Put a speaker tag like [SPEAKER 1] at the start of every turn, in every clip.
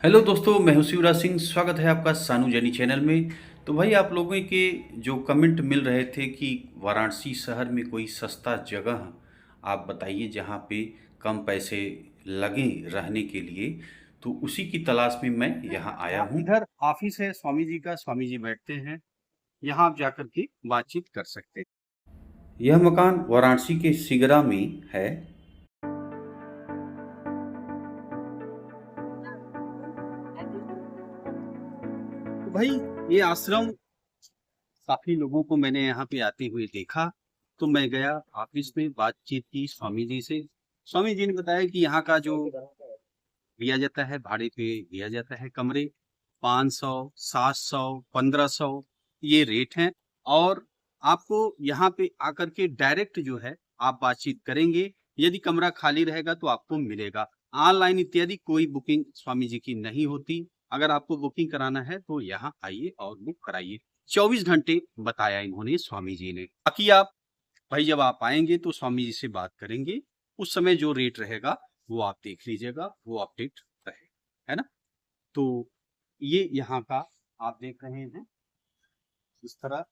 [SPEAKER 1] Hello दोस्तों, मैं हूं शिवराज सिंह। स्वागत है आपका सानू जैनी चैनल में। तो भाई, आप लोगों के जो कमेंट मिल रहे थे कि वाराणसी शहर में कोई सस्ता जगह आप बताइए जहां पे कम पैसे लगें रहने के लिए, तो उसी की तलाश में मैं यहां आया हूं। इधर ऑफिस है स्वामी जी का, स्वामी जी बैठते हैं। यहाँ आप जाकर के बातचीत कर सकते हैं। यह मकान वाराणसी के सिगरा में है। तो भाई, ये आश्रम काफी लोगों को मैंने यहाँ पे आते हुए देखा, तो मैं गया ऑफिस में, बातचीत की स्वामी जी से। स्वामी जी ने बताया कि यहाँ का जो दिया जाता है, भाड़े पे दिया जाता है कमरे, 500, 700, 1500 ये रेट हैं। और आपको यहाँ पे आकर के डायरेक्ट जो है आप बातचीत करेंगे। यदि कमरा खाली रहेगा तो आपको मिलेगा। ऑनलाइन इत्यादि कोई बुकिंग स्वामी जी की नहीं होती। अगर आपको बुकिंग कराना है तो यहाँ आइए और बुक कराइए। 24 घंटे बताया इन्होंने स्वामी जी ने। बाकी आप भाई जब आप आएंगे तो स्वामी जी से बात करेंगे। उस समय जो रेट रहेगा वो आप देख लीजिएगा, वो अपडेट रहे, है ना। तो ये यहाँ का आप देख रहे हैं, इस तरह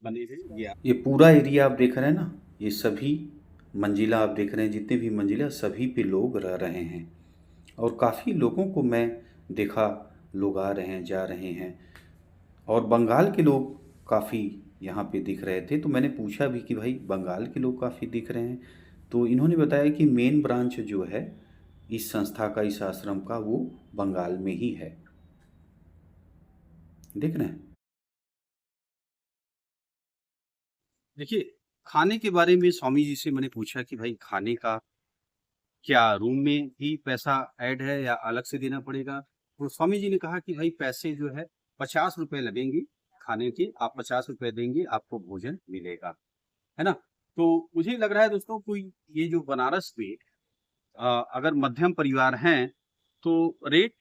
[SPEAKER 1] बने हैं ये पूरा एरिया आप देख रहे हैं ना। ये सभी मंजिला आप देख रहे हैं, जितने भी मंजिला सभी पे लोग रह रहे हैं। और काफ़ी लोगों को मैं देखा, लोग आ रहे हैं जा रहे हैं। और बंगाल के लोग काफ़ी यहाँ पे दिख रहे थे, तो मैंने पूछा भी कि भाई बंगाल के लोग काफ़ी दिख रहे हैं। तो इन्होंने बताया कि मेन ब्रांच जो है इस संस्था का, इस आश्रम का, वो बंगाल में ही है। देख रहे हैं। देखिए, खाने के बारे में स्वामी जी से मैंने पूछा कि भाई खाने का क्या रूम में ही पैसा ऐड है या अलग से देना पड़ेगा। तो स्वामी जी ने कहा कि भाई पैसे जो है 50 रुपए लगेंगे खाने के, आप 50 रुपए देंगे आपको भोजन मिलेगा, है ना। तो मुझे लग रहा है दोस्तों, कोई ये जो बनारस में अगर मध्यम परिवार हैं तो रेट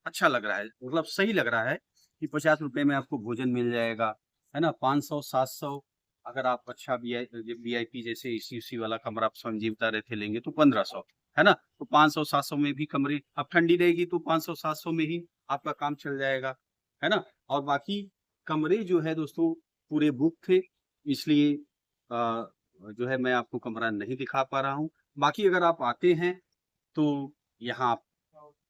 [SPEAKER 1] अच्छा लग रहा है, मतलब सही लग रहा है कि 50 रुपए में आपको भोजन मिल जाएगा, है ना। 500, 700, अगर आप अच्छा वीआईपी जैसे एसी उसी वाला कमरा आप संजीव बता रहे थे लेंगे तो 1500, है ना। तो 500, 700 में भी कमरे, अब ठंडी रहेगी तो 500, 700 में ही आपका काम चल जाएगा, है ना। और बाकी कमरे जो है दोस्तों पूरे बुक थे, इसलिए जो है मैं आपको कमरा नहीं दिखा पा रहा हूँ। बाकी अगर आप आते हैं तो यहाँ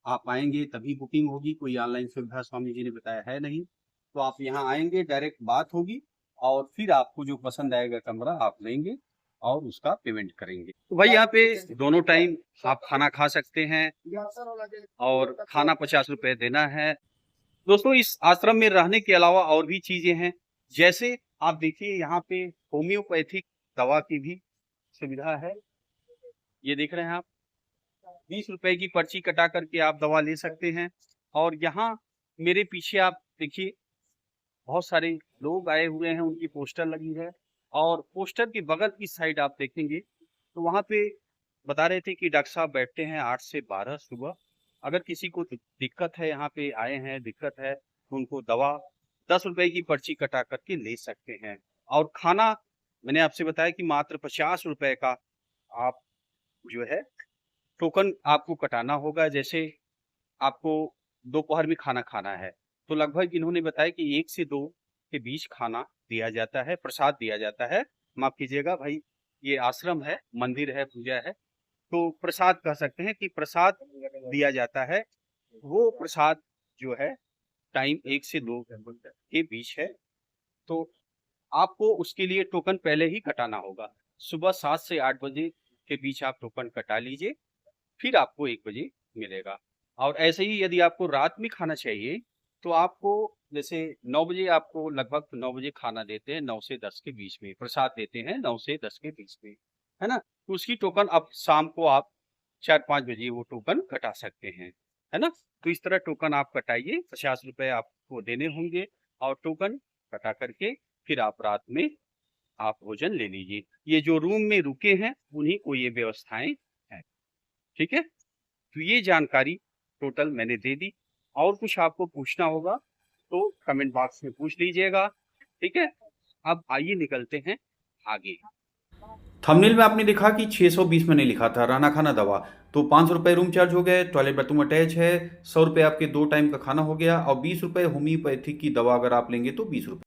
[SPEAKER 1] आप आएंगे तभी बुकिंग होगी, कोई ऑनलाइन सुविधा स्वामी जी ने बताया है नहीं। तो आप यहाँ आएंगे, डायरेक्ट बात होगी, और फिर आपको जो पसंद आएगा कमरा आप लेंगे और उसका पेमेंट करेंगे। तो भाई यहाँ पे दोनों टाइम आप खाना खा सकते हैं, और खाना 50 रुपए देना है। दोस्तों, इस आश्रम में रहने के अलावा और भी चीजें हैं। जैसे आप देखिए, यहाँ पे होम्योपैथिक दवा की भी सुविधा है। ये देख रहे हैं आप, 20 रुपए की पर्ची कटा करके आप दवा ले सकते हैं। और यहाँ मेरे पीछे आप देखिए, बहुत सारे लोग आए हुए हैं, उनकी पोस्टर लगी है। और पोस्टर की बगल की साइड आप देखेंगे तो वहाँ पे बता रहे थे कि डॉक्टर साहब बैठते हैं 8 से 12 सुबह। अगर किसी को दिक्कत है, यहाँ पे आए हैं दिक्कत है, तो उनको दवा 10 रुपए की पर्ची कटा करके ले सकते हैं। और खाना मैंने आपसे बताया कि मात्र 50 रुपए का आप जो है टोकन आपको कटाना होगा। जैसे आपको दोपहर में खाना खाना है तो लगभग इन्होंने बताया कि 1 से 2 के बीच खाना दिया जाता है, प्रसाद दिया जाता है। माफ कीजिएगा भाई, ये आश्रम है, मंदिर है, पूजा है, तो प्रसाद कह सकते हैं कि प्रसाद दिया जाता है। वो प्रसाद जो है टाइम 1 से 2 के बीच है। तो आपको उसके लिए टोकन पहले ही कटाना होगा। सुबह 7 से 8 बजे के बीच आप टोकन कटा लीजिए, फिर आपको 1 बजे मिलेगा। और ऐसे ही यदि आपको रात में खाना चाहिए तो आपको, जैसे 9 बजे आपको लगभग 9 बजे खाना देते हैं, 9 से 10 के बीच में प्रसाद देते हैं, 9 से 10 के बीच में, है ना। तो उसकी टोकन अब शाम को आप 4-5 बजे वो टोकन कटा सकते हैं, है ना। तो इस तरह टोकन आप कटाइए, 50 रुपए आपको देने होंगे, और टोकन कटा करके फिर आप रात में आप भोजन ले लीजिए। ये जो रूम में रुके हैं उन्हीं को ये व्यवस्थाएं हैं, ठीक है। तो ये जानकारी टोटल मैंने दे दी। और कुछ आपको पूछना होगा तो कमेंट बॉक्स में पूछ लीजिएगा, ठीक है। अब आइए निकलते हैं आगे। थंबनेल में आपने लिखा कि 620 मैंने लिखा था रहना खाना दवा, तो 500 रुपये रूम चार्ज हो गए, टॉयलेट बाथरूम अटैच है, 100 रुपये आपके 2 टाइम का खाना हो गया और 20 रुपये होम्योपैथी की दवा अगर आप लेंगे तो 20 रुपये